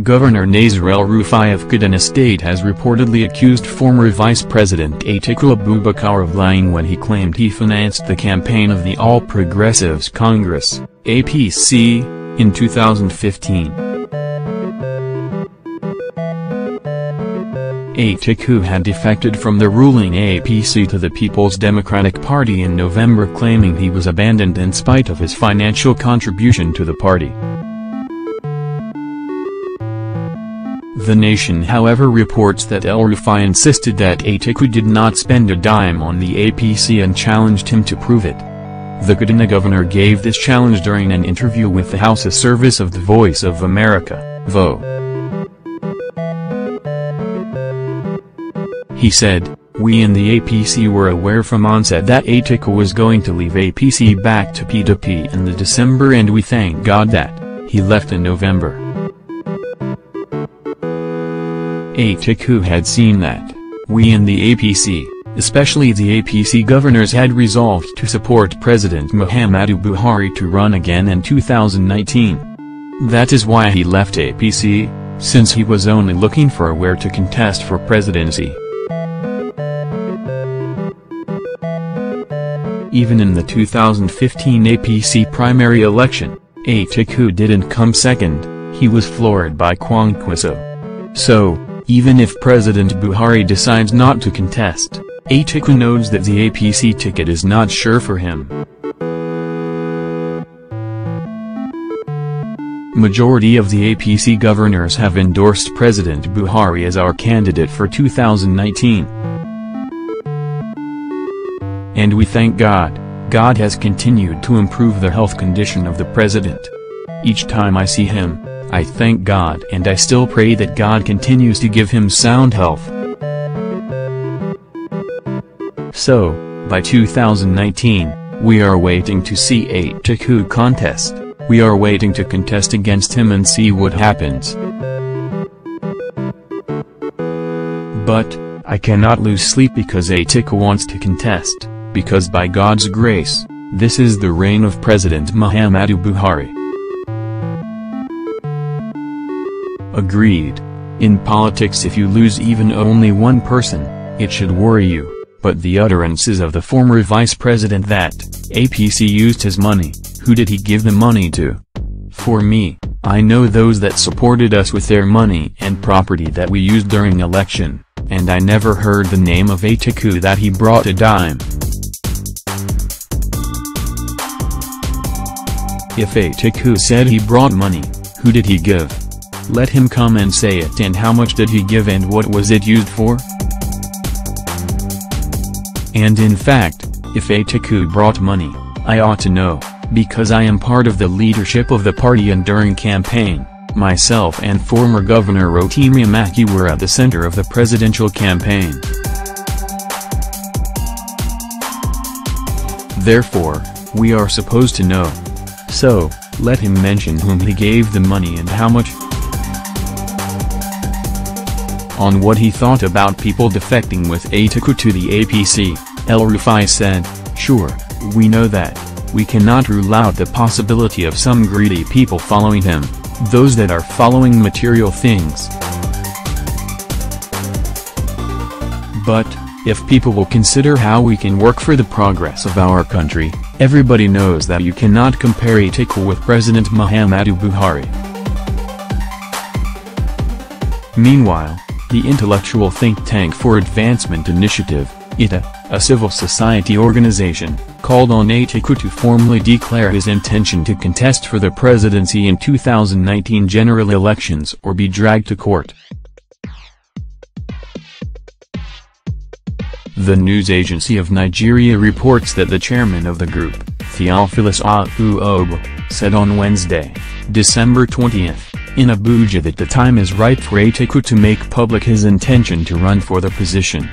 Governor Nasir El-Rufai of Kaduna State has reportedly accused former Vice President Atiku Abubakar of lying when he claimed he financed the campaign of the All Progressives Congress, APC, in 2015. Atiku had defected from the ruling APC to the People's Democratic Party in November, claiming he was abandoned in spite of his financial contribution to the party. The Nation, however, reports that El-Rufai insisted that Atiku did not spend a dime on the APC and challenged him to prove it. The Kaduna governor gave this challenge during an interview with the House Service of the Voice of America, VO. He said, "We in the APC were aware from onset that Atiku was going to leave APC back to PDP in the December, and we thank God that he left in November." Atiku had seen that we in the APC, especially the APC governors, had resolved to support President Muhammadu Buhari to run again in 2019. That is why he left APC, since he was only looking for where to contest for presidency. Even in the 2015 APC primary election, Atiku didn't come second, he was floored by Kwankwaso. So, even if President Buhari decides not to contest, Atiku knows that the APC ticket is not sure for him. Majority of the APC governors have endorsed President Buhari as our candidate for 2019. And we thank God, God has continued to improve the health condition of the president. Each time I see him, I thank God, and I still pray that God continues to give him sound health. So, by 2019, we are waiting to see Atiku contest, we are waiting to contest against him and see what happens. But, I cannot lose sleep because Atiku wants to contest, because by God's grace, this is the reign of President Muhammadu Buhari. Agreed. In politics, if you lose even only one person, it should worry you, but the utterances of the former vice president that APC used his money, who did he give the money to? For me, I know those that supported us with their money and property that we used during election, and I never heard the name of Atiku that he brought a dime. If Atiku said he brought money, who did he give? Let him come and say it, and how much did he give and what was it used for? And in fact, if Atiku brought money, I ought to know, because I am part of the leadership of the party, and during campaign, myself and former Governor Rotimi Maki were at the center of the presidential campaign. Therefore, we are supposed to know. So, let him mention whom he gave the money and how much. On what he thought about people defecting with Atiku to the APC, El-Rufai said, "Sure, we know that. We cannot rule out the possibility of some greedy people following him, those that are following material things. But, if people will consider how we can work for the progress of our country, everybody knows that you cannot compare Atiku with President Muhammadu Buhari." Meanwhile, the intellectual think tank for Advancement Initiative, ITA, a civil society organization, called on Atiku to formally declare his intention to contest for the presidency in 2019 general elections or be dragged to court. The news agency of Nigeria reports that the chairman of the group, Theophilus Auobo, said on Wednesday, December 20th, in Abuja that the time is right for Atiku to make public his intention to run for the position.